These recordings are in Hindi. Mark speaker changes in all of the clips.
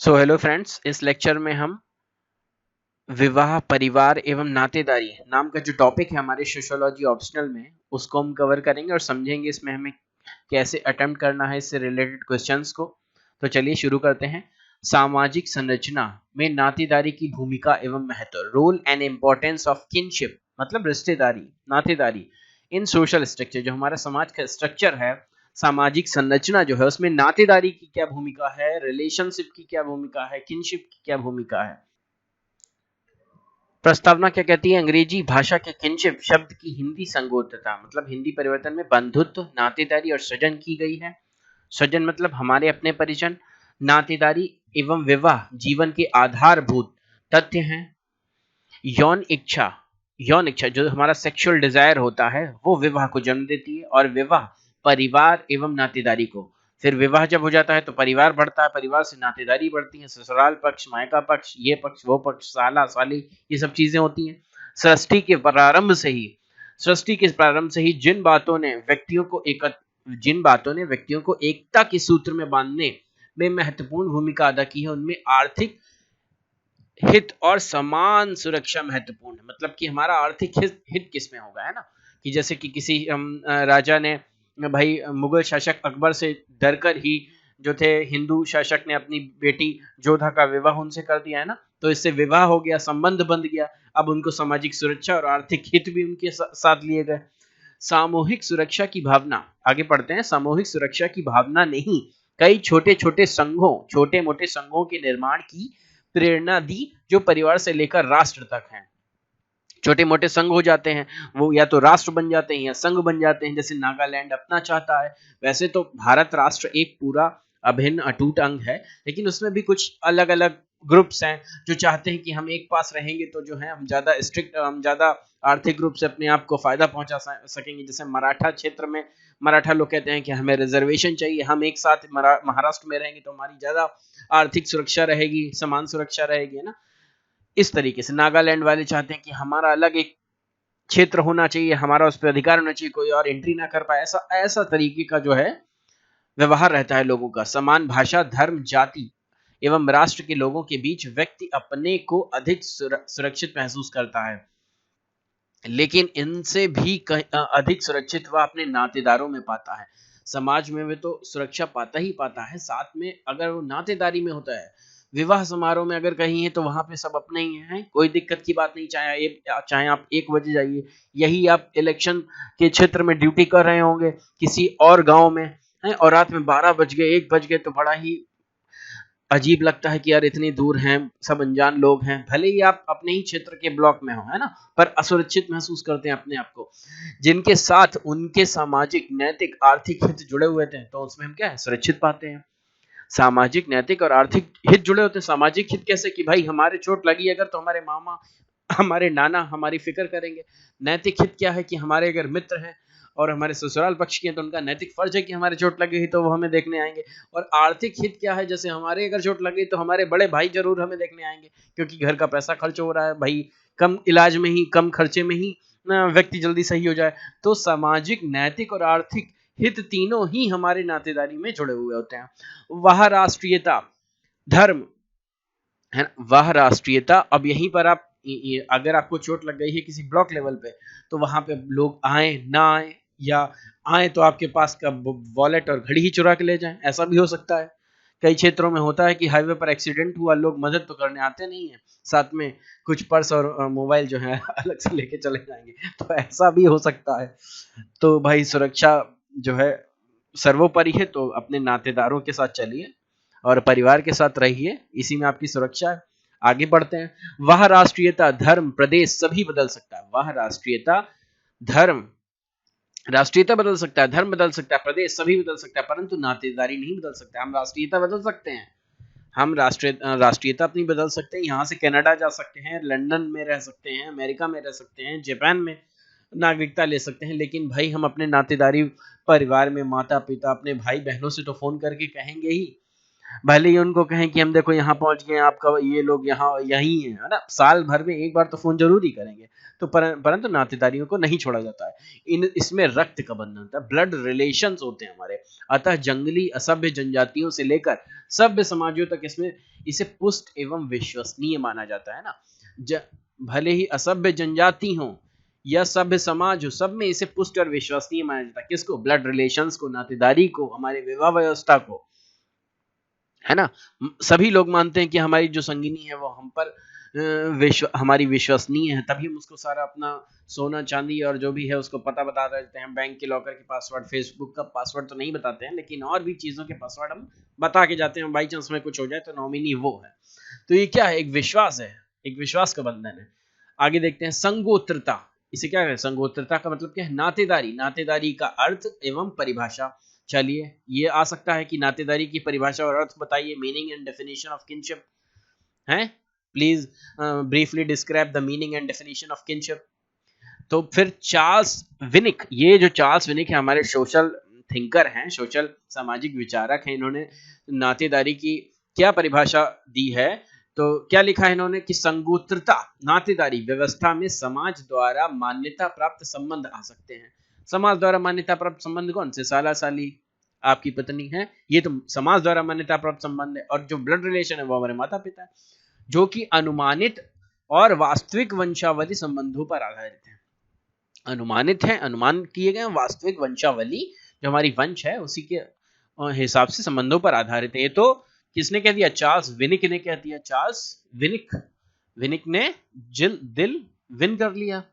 Speaker 1: सो हेलो फ्रेंड्स, इस लेक्चर में हम विवाह, परिवार एवं नातेदारी नाम का जो टॉपिक है हमारे सोशियोलॉजी ऑप्शनल में, उसको हम कवर करेंगे और समझेंगे इसमें हमें कैसे अटेम्प्ट करना है इससे रिलेटेड क्वेश्चंस को। तो चलिए शुरू करते हैं। सामाजिक संरचना में नातेदारी की भूमिका एवं महत्व, role and importance of kinship, मतलब रिश्तेदारी, नातेदारी इन सोशल स्ट्रक्चर। जो हमारा समाज का स्ट्रक्चर है, सामाजिक संरचना जो है, उसमें नातेदारी की क्या भूमिका है, रिलेशनशिप की क्या भूमिका है, किनशिप की क्या भूमिका है। प्रस्तावना क्या कहती है? अंग्रेजी भाषा के किनशिप शब्द की हिंदी संगोतता, मतलब हिंदी परिवर्तन में बंधुत्व, नातेदारी और सृजन की गई है। सृजन मतलब हमारे अपने परिजन, नातेदारी एवं विवाह जीवन के आधारभूत तथ्य हैं। यौन इच्छा, यौन इच्छा जो हमारा सेक्सुअल डिजायर होता है, वो विवाह को जन्म देती है, और विवाह परिवार एवं नातेदारी को। फिर विवाह जब हो जाता है तो परिवार बढ़ता है, परिवार से नातेदारी बढ़ती है, ससुराल पक्ष, मायका पक्ष, ये पक्ष वो पक्ष, साला साली, ये सब चीजें होती हैं। सृष्टि के प्रारंभ से ही, सृष्टि के प्रारंभ से ही जिन बातों ने व्यक्तियों को एकता के सूत्र में बांधने में महत्वपूर्ण भूमिका अदा की है, उनमें आर्थिक हित और समान सुरक्षा महत्वपूर्ण है। मतलब कि हमारा आर्थिक हित किस में होगा, है ना। कि जैसे कि किसी राजा ने, भाई मुगल शासक अकबर से डरकर ही जो थे हिंदू शासक ने अपनी बेटी जोधा का विवाह उनसे कर दिया, है ना। तो इससे विवाह हो गया, संबंध बंध गया। अब उनको सामाजिक सुरक्षा और आर्थिक हित भी उनके साथ लिए गए। सामूहिक सुरक्षा की भावना, आगे पढ़ते हैं। सामूहिक सुरक्षा की भावना ने ही कई छोटे छोटे संघों, छोटे मोटे संघों के निर्माण की प्रेरणा दी, जो परिवार से लेकर राष्ट्र तक हैं। छोटे मोटे संघ हो जाते हैं, वो या तो राष्ट्र बन जाते हैं या संघ बन जाते हैं। जैसे नागालैंड अपना चाहता है, वैसे तो भारत राष्ट्र एक पूरा अभिन्न अटूट अंग है, लेकिन उसमें भी कुछ अलग अलग ग्रुप्स हैं जो चाहते हैं कि हम एक पास रहेंगे तो जो है हम ज्यादा स्ट्रिक्ट, हम ज्यादा आर्थिक रूप से अपने आप को फायदा पहुंचा सकेंगे। जैसे मराठा क्षेत्र में मराठा लोग कहते हैं कि हमें रिजर्वेशन चाहिए, हम एक साथ महाराष्ट्र में रहेंगे तो हमारी ज्यादा आर्थिक सुरक्षा रहेगी, समान सुरक्षा रहेगी, है ना। इस तरीके से नागालैंड वाले चाहते हैं कि हमारा अलग एक क्षेत्र होना चाहिए, हमारा उस पर अधिकार होना चाहिए, कोई और एंट्री ना कर पाए। ऐसा ऐसा तरीके का जो है व्यवहार रहता है लोगों का। समान भाषा, धर्म, जाति एवं राष्ट्र के लोगों के बीच व्यक्ति अपने को अधिक सुरक्षित महसूस करता है, लेकिन इनसे भी अधिक सुरक्षित वह अपने नातेदारों में पाता है। समाज में वे तो सुरक्षा पाता ही पाता है, साथ में अगर वो नातेदारी में होता है, विवाह समारोह में अगर कहीं है तो वहां पे सब अपने ही हैं, कोई दिक्कत की बात नहीं। चाहे आप 1 बजे जाइए, यही आप इलेक्शन के क्षेत्र में ड्यूटी कर रहे होंगे किसी और गांव में, है, और रात में 12 बज गए, 1 बज गए, तो बड़ा ही अजीब लगता है कि यार इतनी दूर हैं, सब अनजान लोग हैं। भले ही आप अपने ही क्षेत्र के ब्लॉक में हो, है ना, पर असुरक्षित महसूस करते हैं अपने आप को। जिनके साथ उनके सामाजिक, नैतिक, आर्थिक हित जुड़े हुए थे, तो उसमें हम क्या है, सुरक्षित पाते हैं। सामाजिक, नैतिक और आर्थिक हित जुड़े होते हैं। सामाजिक हित कैसे? कि भाई हमारे चोट लगी अगर तो हमारे मामा, हमारे नाना हमारी फिक्र करेंगे। नैतिक हित क्या है? कि हमारे अगर मित्र हैं और हमारे ससुराल पक्ष के हैं तो उनका नैतिक फर्ज है कि हमारे चोट लगी तो वो हमें देखने आएंगे। और आर्थिक हित क्या है? जैसे हमारे अगर चोट लगी तो हमारे बड़े भाई जरूर हमें देखने आएंगे, क्योंकि घर का पैसा खर्च हो रहा है भाई, कम इलाज में ही, कम खर्चे में ही व्यक्ति जल्दी सही हो जाए। तो सामाजिक, नैतिक और आर्थिक हित तीनों ही हमारे नातेदारी में जुड़े हुए होते हैं। वह राष्ट्रीयता, धर्म, है ना, वह राष्ट्रीयता। अब यहीं पर आप अगर आपको चोट लग गई है किसी ब्लॉक लेवल पे, तो वहां पे लोग आए ना आए, या आए तो आपके पास का वॉलेट और घड़ी ही चुरा के ले जाएं, ऐसा भी हो सकता है। कई क्षेत्रों में होता है कि हाईवे पर एक्सीडेंट हुआ, लोग मदद तो करने आते नहीं है, साथ में कुछ पर्स और मोबाइल जो है अलग से लेके चले जाएंगे, तो ऐसा भी हो सकता है। तो भाई सुरक्षा जो है सर्वोपरि है, तो अपने नातेदारों के साथ चलिए और परिवार के साथ रहिए, इसी में आपकी सुरक्षा है। आगे बढ़ते हैं। वह राष्ट्रीयता, धर्म, प्रदेश सभी बदल सकता है। वह राष्ट्रीयता, धर्म, राष्ट्रीयता बदल सकता है, धर्म बदल सकता है, प्रदेश सभी बदल सकता है, परंतु नातेदारी नहीं बदल सकता। हम राष्ट्रीयता बदल सकते हैं, हम राष्ट्रीयता अपनी बदल सकते हैं, यहाँ से कनाडा जा सकते हैं, लंदन में रह सकते हैं, अमेरिका में रह सकते हैं, जापान में नागरिकता ले सकते हैं, लेकिन भाई हम अपने नातेदारी, परिवार में माता पिता, अपने भाई बहनों से तो फोन करके कहेंगे ही भले ही उनको कहें कि हम देखो यहाँ पहुंच गए, आपका ये लोग यहाँ यही है ना, साल भर में एक बार तो फोन जरूर ही करेंगे। तो परंतु नातेदारियों को नहीं छोड़ा जाता है। इसमें रक्त का बंधन होता है, ब्लड रिलेशंस होते हैं हमारे। अतः जंगली असभ्य जनजातियों से लेकर सभ्य समाजों तक इसमें इसे पुष्ट एवं विश्वसनीय माना जाता है ना। भले ही असभ्य जनजाति हो या सभ्य समाज हो, सब में इसे पुष्ट और विश्वसनीय माना जाता है। किसको? ब्लड रिलेशंस को, नातेदारी को, हमारे विवाह व्यवस्था को, है ना। सभी लोग मानते हैं कि हमारी जो संगिनी है वो हम पर हमारी विश्वसनीय है, तभी हम उसको सारा अपना सोना चांदी और जो भी है उसको पता बता देते हैं। बैंक के लॉकर के पासवर्ड, फेसबुक का पासवर्ड तो नहीं बताते हैं, लेकिन और भी चीजों के पासवर्ड हम बता के जाते हैं, बाई चांस में कुछ हो जाए तो नॉमिनी वो है। तो ये क्या है? एक विश्वास है, एक विश्वास का बंधन है। आगे देखते हैं संगोत्रता। इसे क्या है? संगोत्रता का मतलब क्या है? नातेदारी। नातेदारी का अर्थ एवं परिभाषा। चलिए, ये आ सकता है कि नातेदारी की परिभाषा और अर्थ बताइए। Meaning and definition of kinship है, please briefly describe the meaning and definition of kinship. तो फिर चार्ल्स विनिक, ये जो चार्ल्स विनिक है हमारे सोशल थिंकर हैं, सोशल सामाजिक विचारक हैं, इन्होंने नातेदारी की क्या परिभाषा दी है? तो क्या लिखा है इन्होंने कि संगोत्रता नातेदारी व्यवस्था में समाज द्वारा मान्यता प्राप्त संबंध आ सकते हैं। समाज द्वारा मान्यता प्राप्त संबंध कौन से? साला साली, आपकी पत्नी है, ये तो समाज द्वारा मान्यता प्राप्त संबंध है। और जो ब्लड रिलेशन है वो हमारे माता पिता है, जो कि अनुमानित और वास्तविक वंशावली संबंधों पर आधारित है। अनुमानित है, अनुमान किए गए, वास्तविक वंशावली जो हमारी वंश है उसी के हिसाब से संबंधों पर आधारित है। ये तो किसने कह दिया? चार्ल्स विनिक ने कह दिया। चार्ल्स विनिक, विनिक ने दिल विन कर लिया।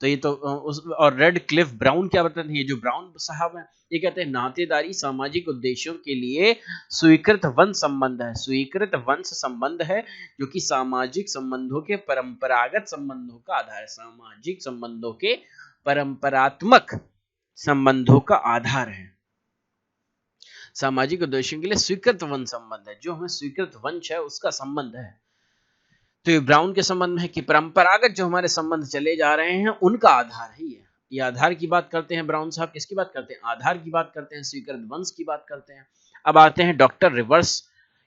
Speaker 1: तो ये तो और रेड क्लिफ ब्राउन क्या बताते हैं? ये जो ब्राउन साहब हैं ये कहते हैं नातेदारी सामाजिक उद्देश्यों के लिए स्वीकृत वंश संबंध है। स्वीकृत वंश संबंध है जो कि सामाजिक संबंधों के परंपरागत संबंधों का आधार है। सामाजिक संबंधों के परंपरात्मक संबंधों का आधार है। सामाजिक उद्देश्यों के लिए स्वीकृत वंश संबंध है, जो हमें स्वीकृत वंश है उसका संबंध है। तो ये ब्राउन के संबंध में है कि परंपरागत जो हमारे संबंध चले जा रहे हैं उनका आधार है ये आधार की बात करते हैं ब्राउन साहब। किसकी बात करते हैं? आधार की बात करते हैं, स्वीकृत वंश की बात करते हैं। अब आते हैं डॉक्टर रिवर्स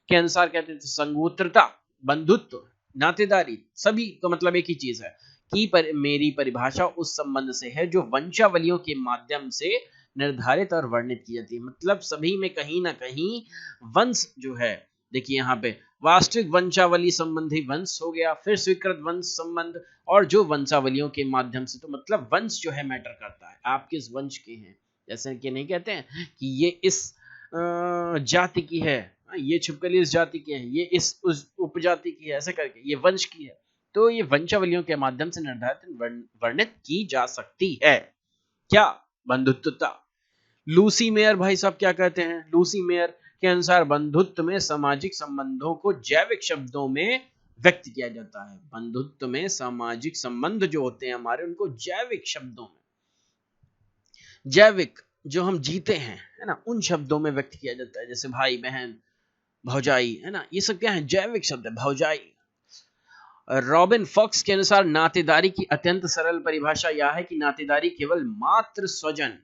Speaker 1: के अनुसार, कहते हैं संगोत्रता, बंधुत्व, नातेदारी सभी का मतलब एक ही चीज है कि मेरी परिभाषा उस संबंध से है जो वंशावलियों के माध्यम से निर्धारित और वर्णित की जाती है। मतलब सभी में कहीं ना कहीं वंश जो है, देखिए यहाँ पे वास्तविक वंशावली संबंधी वंश हो गया, फिर स्वीकृत वंश संबंध, और जो वंशावलियों के माध्यम से, तो मतलब वंश जो है मैटर करता है, आप किस वंश के हैं। जैसे कि नहीं कहते हैं कि ये इस जाति की है, ये छिपकली इस जाति की है, ये इस उस उपजाति की है, ऐसे करके ये वंश की है। तो ये वंशावलियों के माध्यम से निर्धारित वर्णित की जा सकती है। क्या? बंधुत्वता। लूसी मेयर भाई साहब क्या कहते हैं? लूसी मेयर के अनुसार बंधुत्व में सामाजिक संबंधों को जैविक शब्दों में व्यक्त किया जाता है। बंधुत्व में सामाजिक संबंध जो होते हैं हमारे, उनको जैविक शब्दों में, जैविक जो हम जीते हैं, है ना, उन शब्दों में व्यक्त किया जाता है। जैसे भाई बहन, भौजाई, है ना, ये सब क्या है? जैविक शब्द है, भौजाई। रॉबिन फॉक्स के अनुसार नातेदारी की अत्यंत सरल परिभाषा यह है कि नातेदारी केवल मात्र स्वजन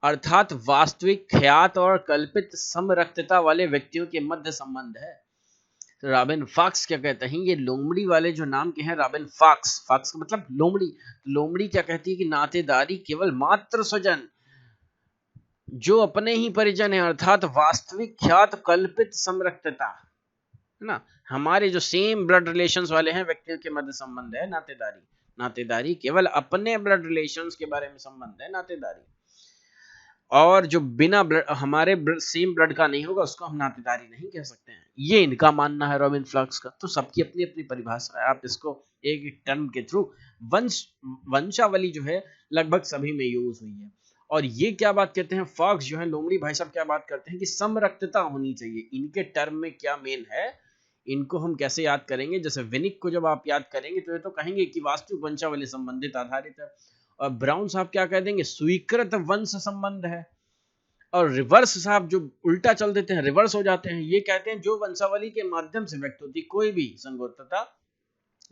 Speaker 1: अर्थात वास्तविक, ख्यात और कल्पित समरक्तता वाले व्यक्तियों के मध्य संबंध है। तो रॉबिन फॉक्स क्या कहते हैं? ये लोमड़ी वाले जो नाम के हैं, रॉबिन फॉक्स, फॉक्स का मतलब लोमड़ी। लोमड़ी क्या कहती है कि नातेदारी केवल मात्र स्वजन जो अपने ही परिजन है अर्थात वास्तविक, ख्यात, कल्पित समरक्तता, है ना, हमारे जो सेम ब्लड रिलेशंस वाले हैं व्यक्तियों के मध्य संबंध है नातेदारी। नातेदारी केवल अपने ब्लड रिलेशंस के बारे में संबंध है नातेदारी, और जो बिना ब्लड, हमारे सेम ब्लड का नहीं होगा उसको हम नातेदारी नहीं कह सकते हैं। ये इनका मानना है रॉबिन फ्लक्स का। तो सबकी अपनी अपनी परिभाषा है, आप इसको एक एक टर्म के थ्रू वंशावली जो है लगभग सभी में यूज हुई है। और ये क्या बात कहते हैं फॉक्स जो है, लोमड़ी भाई साहब क्या बात करते हैं कि समरक्तता होनी चाहिए। इनके टर्म में क्या मेन है, इनको हम कैसे याद करेंगे? जैसे विनिक को जब आप याद करेंगे तो ये तो कहेंगे कि वास्तविक वंशावली संबंधित आधारित है, और ब्राउन साहब क्या कह देंगे? स्वीकृत वंश संबंध है। और रिवर्स साहब जो उल्टा चल देते हैं, रिवर्स हो जाते हैं, ये कहते हैं जो वंशावली के माध्यम से व्यक्त होती कोई भी संगोत्रता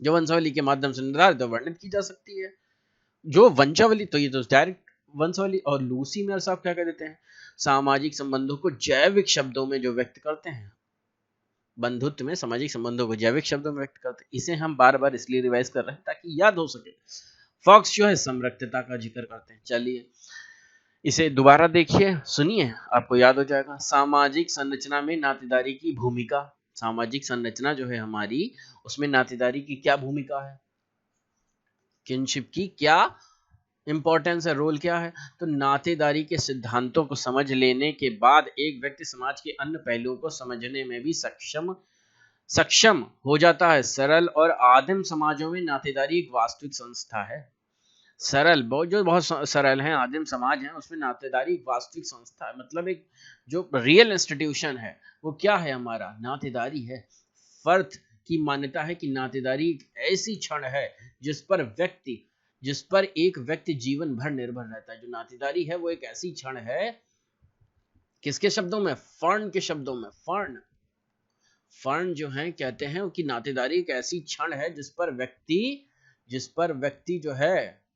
Speaker 1: जो वंशावली के माध्यम से निर्धारित वर्णित की जा सकती है। जो वंशावली, तो ये तो डायरेक्ट वंशावली। और लूसी मेयर साहब क्या कह देते हैं? सामाजिक संबंधों को जैविक शब्दों में जो व्यक्त करते हैं बंधुत्व में सामाजिक संबंधों को जैविक शब्दों में व्यक्त करते हैं। इसे हम बार बार इसलिए रिवाइज कर रहे हैं ताकि याद हो सके। फॉक्स जो है समरक्तता का जिक्र करते हैं। चलिए इसे दोबारा देखिए, सुनिए, आपको याद हो जाएगा। सामाजिक संरचना में नातेदारी की भूमिका। सामाजिक संरचना जो है हमारी, उसमें नातेदारी की क्या भूमिका है, किनशिप की क्या इंपॉर्टेंस है, रोल क्या है। तो नातेदारी के सिद्धांतों को समझ लेने के बाद एक व्यक्ति समाज के अन्य पहलुओं को समझने में भी सक्षम हो जाता है। सरल और आदिम समाजों में नातेदारी एक वास्तविक संस्था है। सरल बहुत सरल हैं, आदिम समाज हैं, उसमें नातेदारी एक वास्तविक संस्था है। मतलब एक जो रियल इंस्टीट्यूशन है वो क्या है, हमारा नातेदारी है। फर्थ की मान्यता है कि नातेदारी एक ऐसी क्षण है जिस पर एक व्यक्ति जीवन भर निर्भर रहता है। जो नातेदारी है वो एक ऐसी क्षण है, किसके शब्दों में, फर्न के शब्दों में। फर्न जो है कहते हैं कि नातेदारी एक ऐसी क्षण है जिस पर व्यक्ति जो है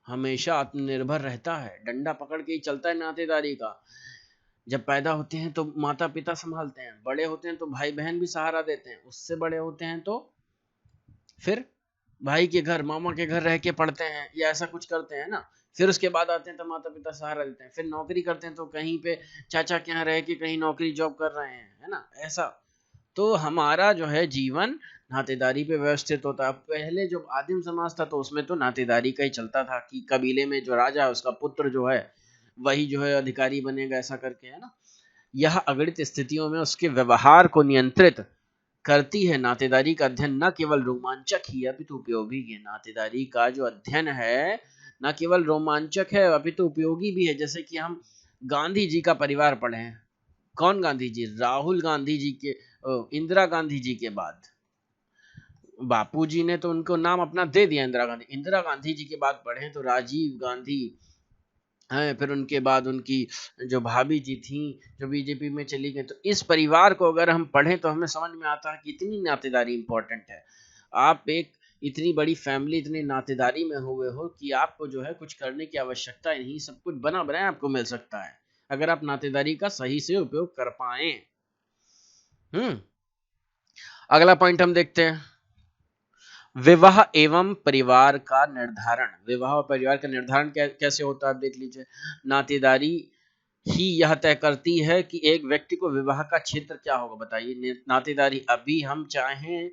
Speaker 1: हमेशा आत्मनिर्भर रहता है। डंडा पकड़ के ही चलता है नातेदारी का। जब पैदा होते हैं तो माता पिता संभालते हैं, बड़े होते हैं तो भाई बहन भी सहारा देते हैं, उससे बड़े होते हैं तो फिर भाई के घर, मामा के घर रह के पढ़ते हैं या ऐसा कुछ करते हैं ना। फिर उसके बाद आते हैं तो माता पिता सहारा देते हैं, फिर नौकरी करते हैं तो कहीं पे चाचा के यहाँ रह के कहीं नौकरी जॉब कर रहे हैं, है ना, ऐसा। तो हमारा जो है जीवन नातेदारी पे व्यवस्थित होता है। पहले जो आदिम समाज था तो उसमें तो नातेदारी का ही चलता था कि कबीले में जो राजा है उसका पुत्र जो है वही जो है अधिकारी बनेगा, ऐसा करके, है ना। यह अगणित स्थितियों में उसके व्यवहार को नियंत्रित करती है। नातेदारी का अध्ययन न केवल रोमांचक ही अपितु उपयोगी है। नातेदारी का जो अध्ययन है न केवल रोमांचक है अपितु उपयोगी भी है। जैसे कि हम गांधी जी का परिवार पढ़े हैं। कौन गांधी जी, राहुल गांधी जी के, इंदिरा गांधी जी के बाद बापूजी ने तो उनको नाम अपना दे दिया इंदिरा गांधी जी के बाद पढ़े तो राजीव गांधी हैं, फिर उनके बाद उनकी जो भाभी जी थी जो बीजेपी में चली गई। तो इस परिवार को अगर हम पढ़ें तो हमें समझ में आता है कि इतनी नातेदारी इंपॉर्टेंट है। आप एक इतनी बड़ी फैमिली, इतनी नातेदारी में हुए हो कि आपको जो है कुछ करने की आवश्यकता नहीं, सब कुछ बना बनाया आपको मिल सकता है अगर आप नातेदारी का सही से उपयोग कर पाए। अगला पॉइंट हम देखते हैं, विवाह एवं परिवार का निर्धारण। विवाह और परिवार का निर्धारण कैसे होता है, आप देख लीजिए। नातेदारी ही यह तय करती है कि एक व्यक्ति को विवाह का क्षेत्र क्या होगा। बताइए, नातेदारी। अभी हम चाहें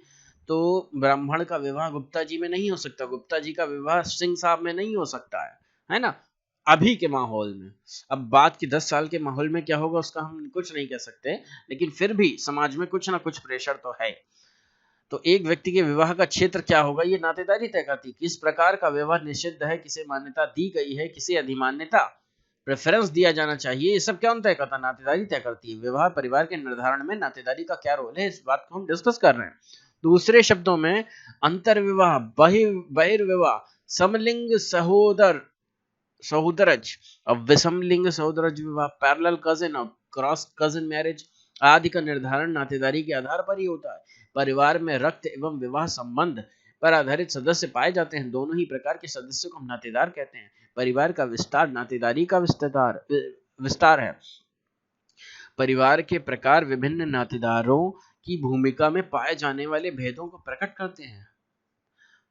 Speaker 1: तो ब्राह्मण का विवाह गुप्ता जी में नहीं हो सकता, गुप्ता जी का विवाह सिंह साहब में नहीं हो सकता है ना, अभी के माहौल में। अब बात की 10 साल के माहौल में क्या होगा उसका हम कुछ नहीं कह सकते, लेकिन फिर भी समाज में कुछ ना कुछ प्रेशर तो है। तो एक व्यक्ति के विवाह का क्षेत्र क्या होगा ये नातेदारी तय करती है। किस प्रकार का विवाह निषिद्ध है, किसे मान्यता दी गई है, किसे अधिमान्यता प्रेफरेंस दिया जाना चाहिए, ये सब क्या तय करता है, नातेदारी तय करती है। विवाह परिवार के निर्धारण में नातेदारी का क्या रोल है, इस बात को हम डिस्कस कर रहे हैं। दूसरे शब्दों में अंतर्विवाह, बहिर्विवाह, समलिंग सहोदरज और विषमलिंग सहोदरज विवाह, पैरेलल कजिन और क्रॉस कजिन मैरिज आदि का निर्धारण नातेदारी के आधार पर ही होता है। परिवार में रक्त एवं विवाह संबंध पर आधारित सदस्य पाए जाते हैं। दोनों ही प्रकार के सदस्यों को हम नातेदार कहते हैं। परिवार का विस्तार नातेदारी का विस्तार है। परिवार के प्रकार विभिन्न नातेदारों की भूमिका में पाए जाने वाले भेदों को प्रकट करते हैं।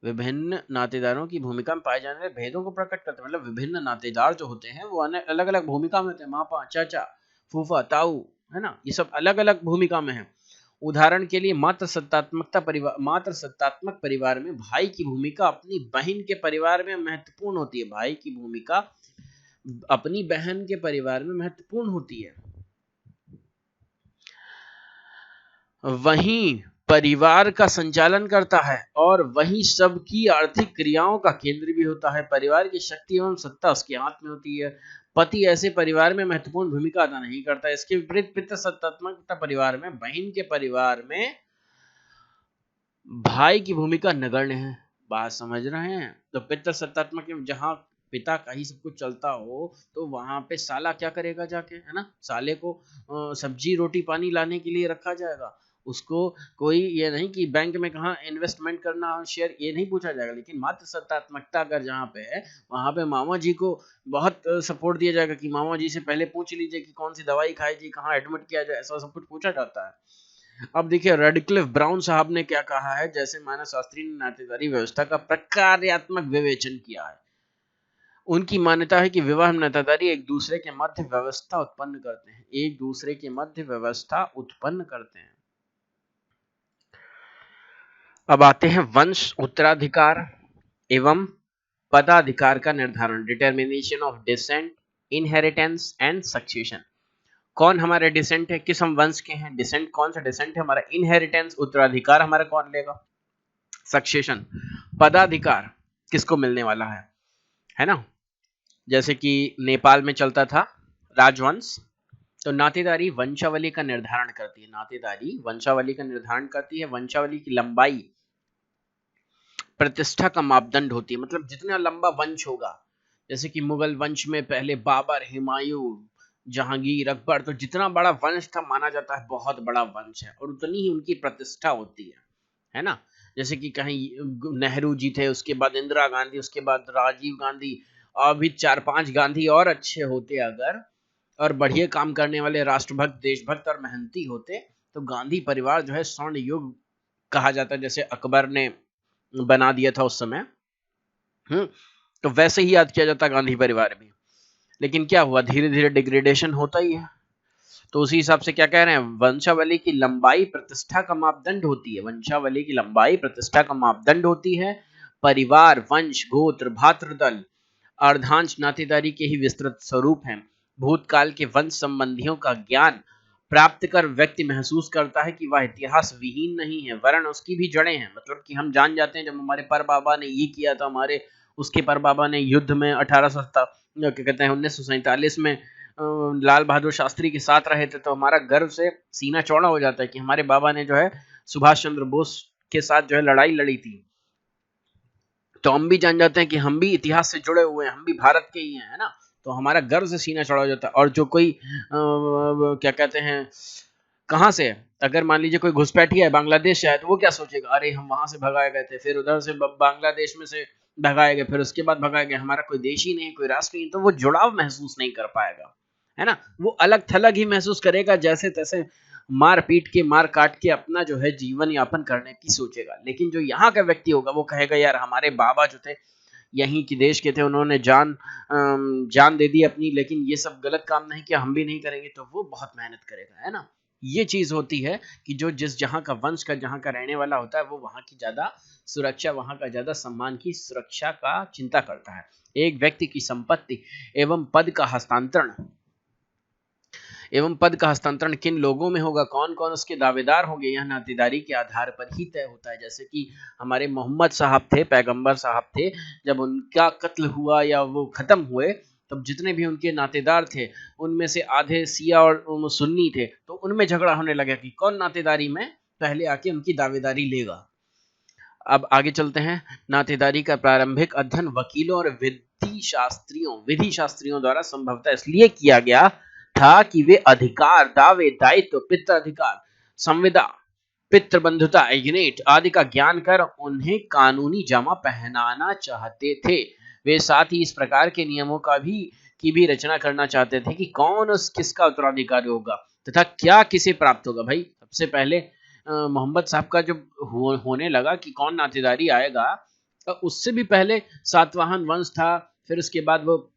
Speaker 1: विभिन्न नातेदारों की भूमिका में पाए जाने वाले भेदों को प्रकट करते हैं। मतलब विभिन्न नातेदार जो होते हैं वो अलग अलग भूमिका में होते हैं। मापा, चाचा, फूफा, ताऊ, है ना, ये सब अलग अलग भूमिका में है। उदाहरण के लिए मात्र सत्तात्मक परिवार में भाई की भूमिका अपनी बहन के परिवार में महत्वपूर्ण होती है। भाई की भूमिका अपनी बहन के परिवार में महत्वपूर्ण होती है। वहीं परिवार का संचालन करता है और वही सबकी आर्थिक क्रियाओं का केंद्र भी होता है। परिवार की शक्ति एवं सत्ता उसके हाथ में होती है। पति ऐसे परिवार में महत्वपूर्ण भूमिका अदा नहीं करता। इसके विपरीत पितृसत्तात्मक परिवार में, बहन के परिवार में भाई की भूमिका नगण्य है। बात समझ रहे हैं? तो पितृसत्तात्मक जहां पिता का ही सब कुछ चलता हो तो वहां पे साला क्या करेगा जाके, है ना, साले को सब्जी रोटी पानी लाने के लिए रखा जाएगा। उसको कोई ये नहीं कि बैंक में कहाँ इन्वेस्टमेंट करना, शेयर, ये नहीं पूछा जाएगा। लेकिन मात्र सत्तात्मकता अगर जहाँ पे है वहां पे मामा जी को बहुत सपोर्ट दिया जाएगा कि मामा जी से पहले पूछ लीजिए कि कौन सी दवाई खाई जी, कहाँ एडमिट किया जाए, ऐसा सब कुछ पूछा जाता है। अब देखिए रेडक्लिफ ब्राउन साहब ने क्या कहा है, जैसे मानवशास्त्री ने नातेदारी व्यवस्था का प्रकार्यात्मक विवेचन किया है। उनकी मान्यता है कि विवाह में नातेदारी एक दूसरे के मध्य व्यवस्था उत्पन्न करते हैं, एक दूसरे के मध्य व्यवस्था उत्पन्न करते हैं। अब आते हैं वंश उत्तराधिकार एवं पदाधिकार का निर्धारण, determination of descent, inheritance and succession. कौन हमारे डिसेंट है, किस हम वंश के हैं, डिसेंट कौन सा डिसेंट है हमारा, इनहेरिटेंस उत्तराधिकार हमारा कौन लेगा, सक्सेशन पदाधिकार किसको मिलने वाला है ना। जैसे कि नेपाल में चलता था राजवंश, तो नातेदारी वंशावली का निर्धारण करती है, नातेदारी वंशावली का निर्धारण करती है। वंशावली की लंबाई प्रतिष्ठा का मापदंड होती है, मतलब जितना लंबा वंश होगा, जैसे कि मुगल वंश में पहले बाबर, हुमायूं, जहांगीर, अकबर, तो जितना बड़ा वंश था माना जाता है बहुत बड़ा वंश है, और उतनी ही उनकी प्रतिष्ठा होती है ना। जैसे कि कहीं नेहरू जी थे, उसके बाद इंदिरा गांधी, उसके बाद राजीव गांधी, अभी 4-5 गांधी और अच्छे होते अगर, और बढ़िया काम करने वाले राष्ट्रभक्त, देशभक्त और मेहनती होते, तो गांधी परिवार जो है स्वर्ण युग कहा जाता है, जैसे अकबर ने बना दिया था उस समय। तो वैसे ही याद किया जाता गांधी परिवार भी। लेकिन क्या हुआ, धीरे धीरे डिग्रेडेशन होता ही है। तो उसी हिसाब से क्या कह रहे हैं, वंशावली की लंबाई प्रतिष्ठा का मापदंड होती है, वंशावली की लंबाई प्रतिष्ठा का मापदंड होती है। परिवार, वंश, गोत्र, भातृदल, अर्धांश नातेदारी के ही विस्तृत स्वरूप हैं। भूतकाल के वंश संबंधियों का ज्ञान प्राप्त कर व्यक्ति महसूस करता है कि वह इतिहास विहीन नहीं है, वरन उसकी भी जड़ें हैं। मतलब कि हम जान जाते हैं जब हमारे परबाबा ने ये किया था, हमारे उसके परबाबा ने युद्ध में 1947 में लाल बहादुर शास्त्री के साथ रहे थे, तो हमारा गर्व से सीना चौड़ा हो जाता है कि हमारे बाबा ने जो है सुभाष चंद्र बोस के साथ जो है लड़ाई लड़ी थी। तो हम भी जान जाते हैं कि हम भी इतिहास से जुड़े हुए हैं, हम भी भारत के ही हैं, है ना। तो हमारा गर्व से सीना चढ़ा हो जाता है। और जो कोई क्या कहते हैं, कहाँ से है, अगर मान लीजिए कोई घुसपैठिया है, बांग्लादेश से है, तो वो क्या सोचेगा, अरे हम वहां से भगाए गए थे, फिर उधर से बांग्लादेश में से भगाए गए, फिर उसके बाद भगाए गए, हमारा कोई देश ही नहीं, कोई राष्ट्र नहीं, तो वो जुड़ाव महसूस नहीं कर पाएगा, है ना। वो अलग थलग ही महसूस करेगा, जैसे तैसे मार पीट के, मार काट के अपना जो है जीवन यापन करने की सोचेगा। लेकिन जो यहाँ का व्यक्ति होगा वो कहेगा यार हमारे बाबा जो थे यहीं के देश के थे, उन्होंने जान दे दी अपनी, लेकिन ये सब गलत काम नहीं किया, हम भी नहीं करेंगे, तो वो बहुत मेहनत करेगा, है ना। ये चीज होती है कि जो जिस जहां का वंश का, जहां का रहने वाला होता है, वो वहां की ज्यादा सुरक्षा, वहां का ज्यादा सम्मान की सुरक्षा का चिंता करता है। एक व्यक्ति की संपत्ति एवं पद का हस्तांतरण किन लोगों में होगा, कौन कौन उसके दावेदार होंगे, यह नातेदारी के आधार पर ही तय होता है। जैसे कि हमारे मोहम्मद साहब थे, पैगंबर साहब थे, जब उनका कत्ल हुआ या वो खत्म हुए, तब जितने भी उनके नातेदार थे उनमें से आधे शिया और सुन्नी थे, तो उनमें झगड़ा होने लगा कि कौन नातेदारी में पहले आके उनकी दावेदारी लेगा। अब आगे चलते हैं। नातेदारी का प्रारंभिक अध्ययन वकीलों और विधि शास्त्रियों द्वारा संभवतः इसलिए किया गया था कि वे अधिकार, दावे, दायित्व, पित्राधिकार, संविदा, पितृबंधुता, एग्नेट आदि का ज्ञान कर उन्हें कानूनी जामा पहनाना चाहते थे। वे साथ ही इस प्रकार के नियमों की भी रचना करना चाहते थे कि कौन किसका उत्तराधिकारी होगा तथा क्या किसे प्राप्त होगा। भाई सबसे पहले मोहम्मद साहब का जब होने लगा कि कौन नातेदारी आएगा, तो उससे भी पहले सातवाहन वंश था, फिर उसके बाद वो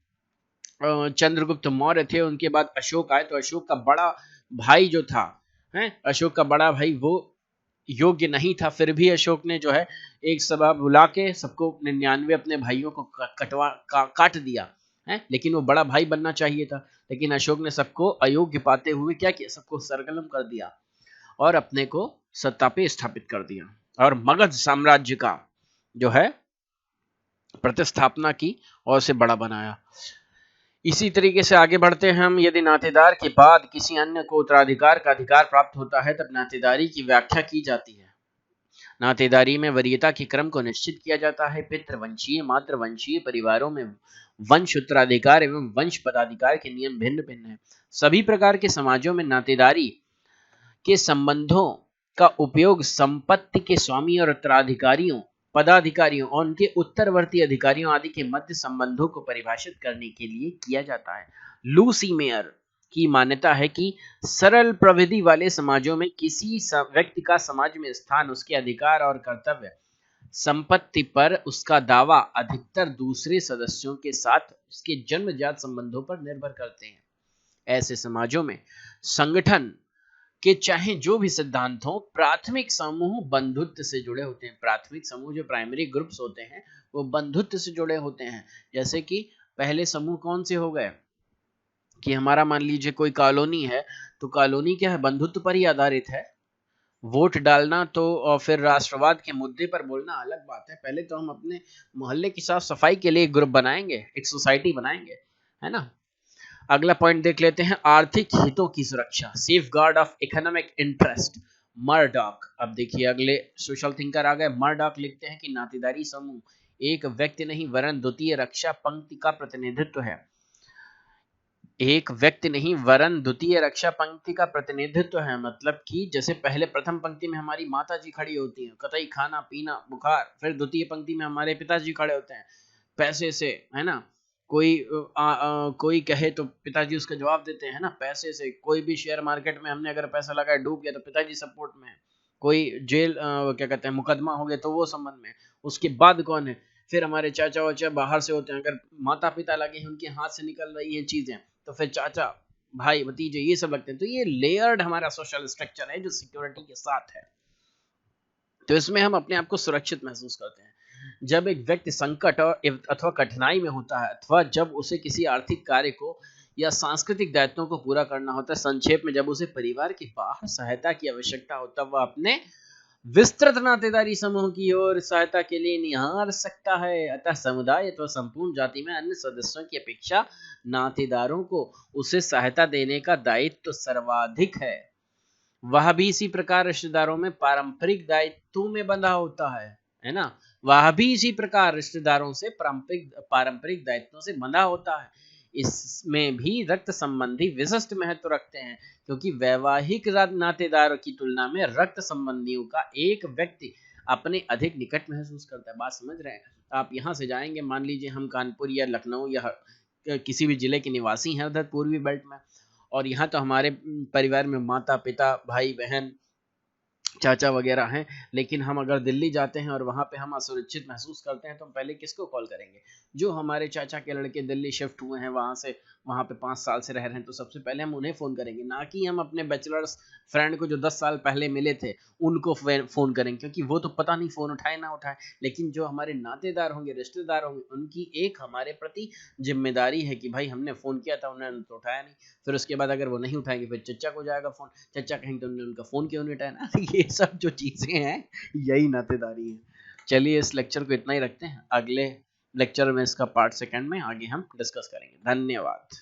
Speaker 1: चंद्रगुप्त मौर्य थे, उनके बाद अशोक आए, तो अशोक का बड़ा भाई जो था, अशोक का बड़ा भाई वो योग्य नहीं था, फिर भी अशोक ने जो है एक सभा बुला के सबको 99 अपने भाइयों को काट दिया है, लेकिन वो बड़ा भाई बनना चाहिए था। लेकिन अशोक ने सबको अयोग्य पाते हुए क्या किया, सबको सरगर्म कर दिया और अपने को सत्ता पे स्थापित कर दिया, और मगध साम्राज्य का जो है प्रतिस्थापना की और उसे बड़ा बनाया। इसी तरीके से आगे बढ़ते हैं हम। यदि नातेदार के बाद किसी अन्य को उत्तराधिकार का अधिकार प्राप्त होता है, तब नातेदारी की व्याख्या की जाती है। नातेदारी में वरीयता के क्रम को निश्चित किया जाता है। पितृवंशीय, मातृवंशीय परिवारों में वंश उत्तराधिकार एवं वंश पदाधिकार के नियम भिन्न भिन्न हैं। सभी प्रकार के समाजों में नातेदारी के संबंधों का उपयोग संपत्ति के स्वामी और उत्तराधिकारियों, पदाधिकारियों और उनके उत्तरवर्ती अधिकारियों आदि के मध्य संबंधों को परिभाषित करने के लिए किया जाता है। लूसी मेयर की मान्यता है कि सरल प्रविधि वाले समाजों में किसी व्यक्ति का समाज में स्थान उसके अधिकार और कर्तव्य संपत्ति पर उसका दावा अधिकतर दूसरे सदस्यों के साथ उसके जन्मजात संबंधों पर निर्भर करते हैं। ऐसे समाजों में संगठन के चाहे जो भी सिद्धांत हो, प्राथमिक समूह बंधुत्व से जुड़े होते हैं। प्राथमिक समूह जो प्राइमरी ग्रुप्स होते हैं वो बंधुत्व से जुड़े होते हैं। जैसे कि पहले समूह कौन से हो गए कि हमारा मान लीजिए कोई कॉलोनी है, तो कॉलोनी क्या है, बंधुत्व पर ही आधारित है। वोट डालना तो और फिर राष्ट्रवाद के मुद्दे पर बोलना अलग बात है। पहले तो हम अपने मोहल्ले की साफ सफाई के लिए एक ग्रुप बनाएंगे, एक सोसाइटी बनाएंगे, है ना। अगला पॉइंट देख लेते हैं, आर्थिक हितों की सुरक्षा, safeguard of economic interest, मर्डॉक। अब देखिए अगले सोशल थिंकर आ गए। मर्डॉक लिखते हैं कि नातेदारी समूह एक व्यक्ति नहीं वरन द्वितीय रक्षा पंक्ति का प्रतिनिधित्व है। एक व्यक्ति नहीं वरन द्वितीय रक्षा पंक्ति का प्रतिनिधित्व है। मतलब कि जैसे पहले प्रथम पंक्ति में हमारी माता जी खड़ी होती हैं, कतई खाना पीना बुखार, फिर द्वितीय पंक्ति में हमारे पिताजी खड़े होते हैं पैसे से, है ना। कोई कहे तो पिताजी उसका जवाब देते हैं ना, पैसे से। कोई भी शेयर मार्केट में हमने अगर पैसा लगाया डूब गया तो पिताजी सपोर्ट में है। कोई जेल क्या कहते हैं मुकदमा हो गया तो वो संबंध में। उसके बाद कौन है, फिर हमारे चाचा वाचा बाहर से होते हैं। अगर माता पिता लगे हैं, उनके हाथ से निकल रही हैं चीजें, तो फिर चाचा भाई भतीजे ये सब लगते हैं। तो ये लेयर्ड हमारा सोशल स्ट्रक्चर है जो सिक्योरिटी के साथ है। तो इसमें हम अपने आप को सुरक्षित महसूस करते हैं। जब एक व्यक्ति संकट और अथवा कठिनाई में होता है, अथवा जब उसे किसी आर्थिक कार्य को या सांस्कृतिक दायित्वों को पूरा करना होता है, संक्षेप में जब उसे परिवार की बाहर सहायता की आवश्यकता होता है, वह अपने विस्तृत नातेदारी समूह की ओर सहायता के लिए निहार सकता है। अतः समुदाय अथवा संपूर्ण जाति में अन्य सदस्यों की अपेक्षा नातेदारों को उसे सहायता देने का दायित्व सर्वाधिक है। वह भी इसी प्रकार रिश्तेदारों में पारंपरिक दायित्वों में बंधा होता है ना। वह भी इसी प्रकार रिश्तेदारों से पारंपरिक दायित्वों से बंधा होता है। इसमें भी रक्त संबंधी विशिष्ट महत्व रखते हैं, क्योंकि वैवाहिक नातेदार की तुलना में रक्त संबंधियों का एक व्यक्ति अपने अधिक निकट महसूस करता है। बात समझ रहे हैं आप। यहाँ से जाएंगे, मान लीजिए हम कानपुर या लखनऊ या किसी भी जिले के निवासी हैं उधर पूर्वी बेल्ट में, और यहाँ तो हमारे परिवार में माता पिता भाई बहन चाचा वगैरह हैं। लेकिन हम अगर दिल्ली जाते हैं और वहाँ पे हम असुरक्षित महसूस करते हैं, तो हम पहले किसको कॉल करेंगे? जो हमारे चाचा के लड़के दिल्ली शिफ्ट हुए हैं, वहाँ पे 5 साल से रह रहे हैं, तो सबसे पहले हम उन्हें फ़ोन करेंगे, ना कि हम अपने बैचलर्स फ्रेंड को जो 10 साल पहले मिले थे उनको फ़ोन करेंगे, क्योंकि वो तो पता नहीं फ़ोन उठाए ना उठाए। लेकिन जो हमारे नातेदार होंगे, रिश्तेदार होंगे, उनकी एक हमारे प्रति जिम्मेदारी है कि भाई हमने फ़ोन किया था, उन्होंने तो उठाया नहीं। फिर उसके बाद अगर वो नहीं उठाएंगे, फिर चचा को जाएगा फ़ोन, चचा कहेंगे तो उन्होंने उनका फ़ोन क्यों नहीं उठाया ना। ये सब जो चीज़ें हैं यही नातेदारी है। चलिए इस लेक्चर को इतना ही रखते हैं। अगले लेक्चर में इसका पार्ट 2 में आगे हम डिस्कस करेंगे। धन्यवाद।